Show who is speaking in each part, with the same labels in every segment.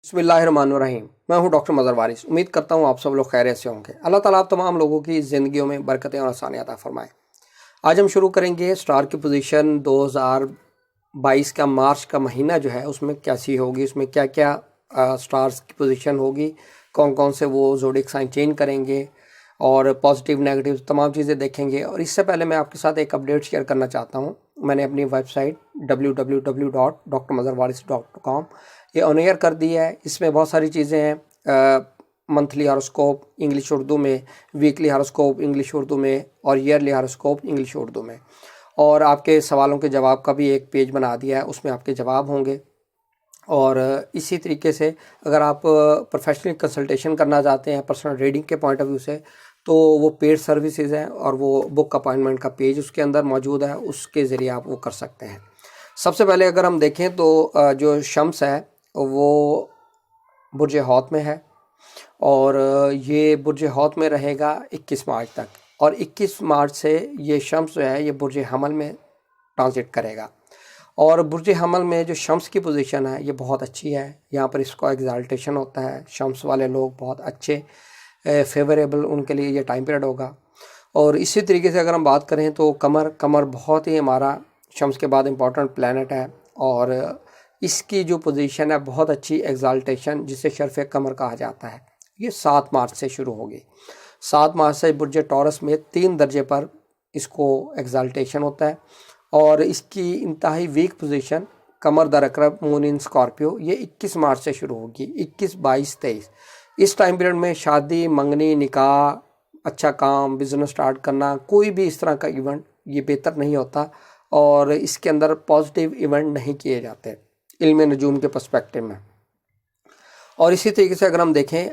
Speaker 1: बिस्मिल्लाहिर्रहमानिर्रहीम। मैं हूं डॉक्टर मज़हर वारिस। उम्मीद करता हूं आप सब लोग खैरियत से होंगे। अल्लाह ताला आप तमाम लोगों की ज़िंदगियों में बरकतें और आसानियां अता फरमाए। आज हम शुरू करेंगे स्टार की पोजीशन 2022 का मार्च का महीना जो है उसमें कैसी होगी, उसमें क्या क्या स्टार्स की पोजीशन होगी, कौन कौन से वो ज़ोडिक साइन चेंज करेंगे और पॉजिटिव नेगेटिव तमाम चीज़ें देखेंगे। और इससे पहले मैं आपके साथ एक अपडेट शेयर करना चाहता हूँ। मैंने अपनी वेबसाइट www.drmazharwaris.com ये ऑन एयर कर दी है। इसमें बहुत सारी चीज़ें हैं, मंथली हारोस्कोप इंग्लिश उर्दू में, वीकली हारोस्कोप इंग्लिश उर्दू में और ईयरली हारोस्कोप इंग्लिश उर्दू में। और आपके सवालों के जवाब का भी एक पेज बना दिया है, उसमें आपके जवाब होंगे। और इसी तरीके से अगर आप प्रोफेशनल कंसल्टेशन करना चाहते हैं पर्सनल रीडिंग के पॉइंट ऑफ व्यू से, तो वो पेड सर्विसेज हैं और वो बुक अपॉइंटमेंट का पेज उसके अंदर मौजूद है, उसके ज़रिए आप वो कर सकते हैं। सबसे पहले अगर हम देखें तो जो शम्स है वो बुर्ज हौत में है और ये बुर्ज हौत में रहेगा 21 मार्च तक। और 21 मार्च से ये शम्स जो है ये बुर्ज हमल में ट्रांजिट करेगा। और बुर्ज हमल में जो शम्स की पोजीशन है ये बहुत अच्छी है। यहाँ पर इसको एग्जाल्टेशन होता है। शम्स वाले लोग बहुत अच्छे फेवरेबल उनके लिए ये टाइम पीरियड होगा। और इसी तरीके से अगर हम बात करें तो कमर बहुत ही हमारा शम्स के बाद इम्पॉर्टेंट प्लैनेट है और इसकी जो पोजीशन है बहुत अच्छी एग्जाल्टेशन जिसे शर्फ कमर कहा जाता है, ये 7 मार्च से शुरू होगी। 7 मार्च से बुर्ज टॉरस में 3 दर्जे पर इसको एग्जाल्टेशन होता है और इसकी इंतहाई वीक पोजीशन कमर दर अकरब मून इन स्कॉर्पियो ये 21 मार्च से शुरू होगी। 21, 22, 23 इस टाइम पीरियड में शादी, मंगनी, निकाह, अच्छा काम, बिजनेस स्टार्ट करना, कोई भी इस तरह का इवेंट ये बेहतर नहीं होता और इसके अंदर पॉजिटिव इवेंट नहीं किए जाते इल्म नजूम के पर्सपेक्टिव में। और इसी तरीके से अगर हम देखें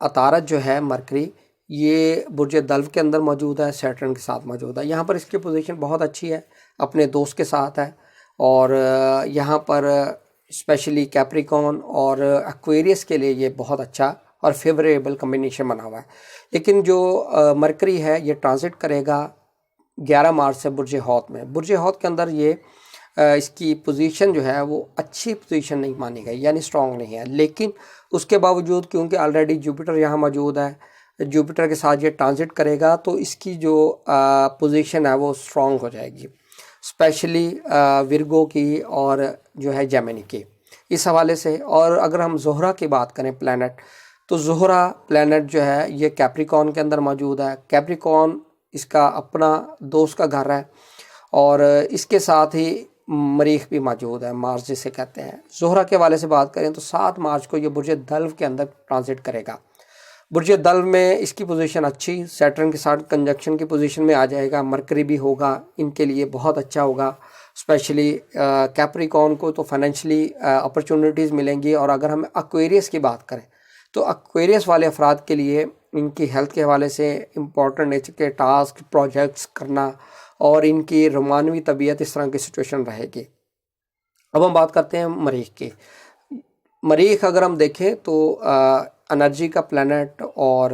Speaker 1: अतारत जो है मरकरी ये बुर्ज दल्व के अंदर मौजूद है, सैटर्न के साथ मौजूद है। यहाँ पर इसकी पोजीशन बहुत अच्छी है, अपने दोस्त के साथ है और यहाँ पर स्पेशली कैप्रिकॉन और एक्वेरियस के लिए ये बहुत अच्छा और फेवरेबल कम्बिनेशन बना हुआ है। लेकिन जो मरकरी है ये ट्रांजिट करेगा 11 मार्च से बुर्ज हौत में। बुर्ज हौत के अंदर ये इसकी पोजीशन जो है वो अच्छी पोजीशन नहीं मानी गई, यानी स्ट्रॉन्ग नहीं है। लेकिन उसके बावजूद क्योंकि ऑलरेडी जुपिटर यहाँ मौजूद है, जुपिटर के साथ ये ट्रांजिट करेगा तो इसकी जो पोजीशन है वो स्ट्रॉन्ग हो जाएगी, स्पेशली विर्गो की और जो है जेमिनी की, इस हवाले से। और अगर हम ज़ोहरा की बात करें प्लैनेट, तो ज़ोहरा प्लैनेट जो है ये कैप्रिकॉन के अंदर मौजूद है। कैप्रिकॉन इसका अपना दोस्त का घर है और इसके साथ ही मरीख भी मौजूद है, मार्स जिसे कहते हैं। ज़ोहरा के हवाले से बात करें तो 7 मार्च को ये बुर्ज दल्व के अंदर ट्रांजिट करेगा। बुर्ज दल्व में इसकी पोजीशन अच्छी, सैटर्न के साथ कंजक्शन की पोजीशन में आ जाएगा। मरकरी भी होगा, इनके लिए बहुत अच्छा होगा। स्पेशली कैप्रिकॉन को तो फाइनेंशियली अपॉर्चुनिटीज़ मिलेंगी। और अगर हम एक्वेरियस की बात करें तो एक्वेरियस वाले अफराद के लिए इनकी हेल्थ के हवाले से इम्पॉर्टेंट नेचर के टास्क प्रोजेक्ट्स करना और इनकी रोमानवी तबीयत इस तरह की सिचुएशन रहेगी। अब हम बात करते हैं मरीख की। मरीख अगर हम देखें तो एनर्जी का प्लैनेट और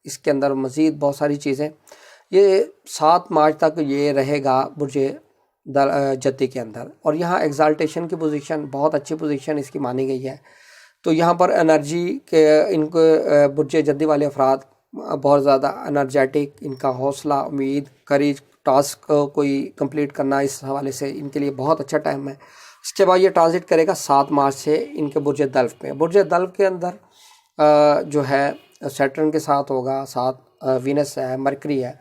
Speaker 1: इसके अंदर मज़ीद बहुत सारी चीज़ें, ये 7 मार्च तक ये रहेगा बुर्ज जद्दी के अंदर। और यहाँ एग्जाल्टेशन की पोजीशन बहुत अच्छी पोजीशन इसकी मानी गई है। तो यहाँ पर एनर्जी के इनको बुर्ज जद्दी वाले अफराद बहुत ज़्यादा एनर्जेटिक, इनका हौसला, उम्मीद, करेज, टास्क कोई कंप्लीट करना, इस हवाले से इनके लिए बहुत अच्छा टाइम है। इसके बाद ये ट्रांजिट करेगा 7 मार्च से इनके बुर्ज दल्व में। बुर्ज दल्व के अंदर जो है सैटर्न के साथ होगा, साथ वीनस है, मरकरी है।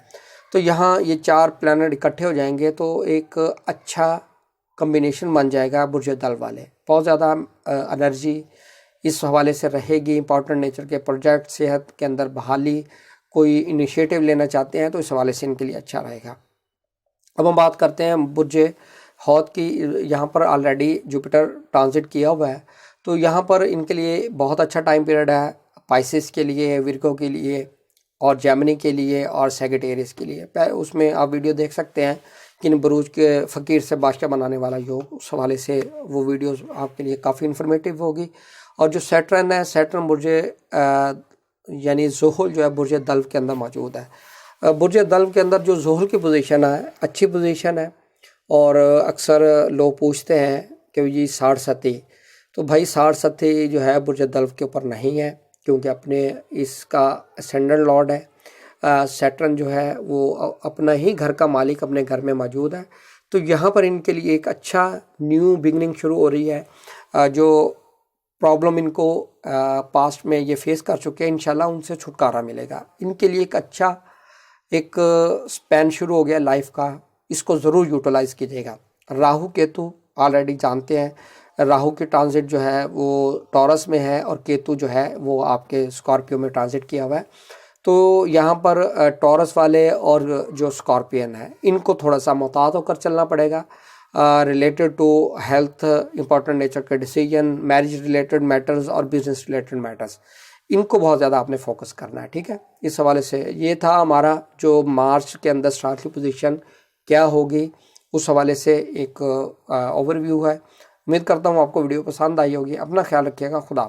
Speaker 1: तो यहाँ ये 4 प्लैनेट इकट्ठे हो जाएंगे तो एक अच्छा कम्बिनेशन बन जाएगा बुर्ज दल्व वाले। बहुत ज़्यादा एनर्जी इस हवाले से रहेगी, इंपॉर्टेंट नेचर के प्रोजेक्ट, सेहत के अंदर बहाली, कोई इनिशिएटिव लेना चाहते हैं तो इस हवाले से इनके लिए अच्छा रहेगा। अब हम बात करते हैं बुर्ज हौत की। यहाँ पर ऑलरेडी जुपिटर ट्रांजिट किया हुआ है तो यहाँ पर इनके लिए बहुत अच्छा टाइम पीरियड है, पाइसेस के लिए, विर्गो के लिए और जेमिनी के लिए और सैजिटेरियस के लिए। उसमें आप वीडियो देख सकते हैं किन बुरूज के फ़कीर से बादशाह बनाने वाला योग, उस हवाले से वो वीडियोस आपके लिए काफ़ी इन्फॉर्मेटिव होगी। और जो सैटर्न है, सैटर्न बुर्ज यानी ज़ोहल जो है बुर्ज दल्व के अंदर मौजूद है। बुर्ज दल्व के अंदर जो ज़ोहल की पोजीशन है अच्छी पोजीशन है और अक्सर लोग पूछते हैं कि जी 60 सती, तो भाई 60 जो है बुर्ज दल्फ के ऊपर नहीं है, क्योंकि अपने इसका असेंडेंट लॉर्ड है। सैटर्न जो है वो अपना ही घर का मालिक अपने घर में मौजूद है। तो यहाँ पर इनके लिए एक अच्छा न्यू बिगनिंग शुरू हो रही है। जो प्रॉब्लम इनको पास्ट में ये फेस कर चुके हैं, इंशाल्लाह उनसे छुटकारा मिलेगा। इनके लिए एक अच्छा एक स्पैन शुरू हो गया लाइफ का, इसको ज़रूर यूटिलाइज़ कीजिएगा। राहु केतु ऑलरेडी जानते हैं, राहु की ट्रांजिट जो है वो टॉरस में है और केतु जो है वो आपके स्कॉर्पियो में ट्रांजिट किया हुआ है। तो यहाँ पर टॉरस वाले और जो स्कॉर्पियन है इनको थोड़ा सा मोहतात होकर चलना पड़ेगा related to health, important nature के डिसीजन, मैरिज रिलेटेड मैटर्स और बिजनेस रिलेटेड मैटर्स, इनको बहुत ज़्यादा आपने फोकस करना है। ठीक है, इस हवाले से ये था हमारा जो मार्च के अंदर स्टार की पोजीशन क्या होगी, उस हवाले से एक ओवरव्यू है। उम्मीद करता हूँ आपको वीडियो पसंद आई होगी। अपना ख्याल रखिएगा। खुदा।